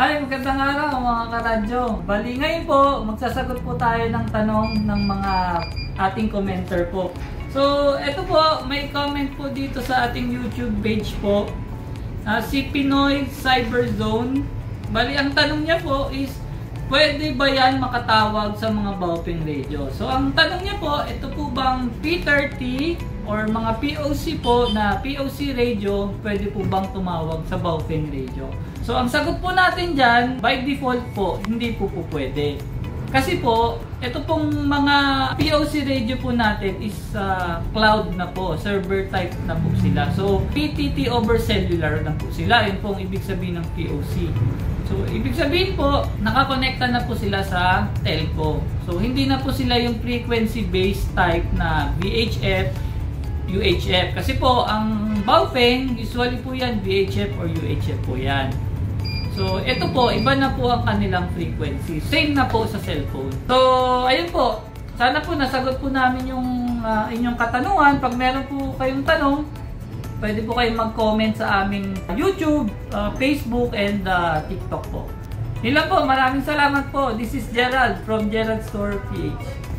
Ay, magandang araw mga karadyo. Bali ngayon po, magsasagot po tayo ng tanong ng mga ating commenter po. So, eto po, may comment po dito sa ating YouTube page po. Si Pinoy Cyberzone. Bali, ang tanong niya po is, pwede ba yan makatawag sa mga Baofeng radio? So, ang tanong niya po, ito po bang P30 or mga POC po na POC radio, pwede po bang tumawag sa Baofeng radio? So, ang sagot po natin dyan, by default po, hindi po pwede. Kasi po, ito pong mga POC radio po natin is cloud na po, server type na po sila. So, PTT over cellular na po sila. Yun po ang ibig sabihin ng POC. So, ibig sabihin po, nakakonekta na po sila sa telco. So, hindi na po sila yung frequency-based type na VHF, UHF. Kasi po, ang Baofeng, usually po yan, VHF or UHF po yan. So, ito po, iba na po ang kanilang frequency. Same na po sa cellphone. So, ayun po. Sana po nasagot po namin yung inyong katanungan. Pag meron po kayong tanong, pwede po kayong mag-comment sa aming YouTube, Facebook, and TikTok po. Yun lang po. Maraming salamat po. This is Gerald from Gerald Store PH.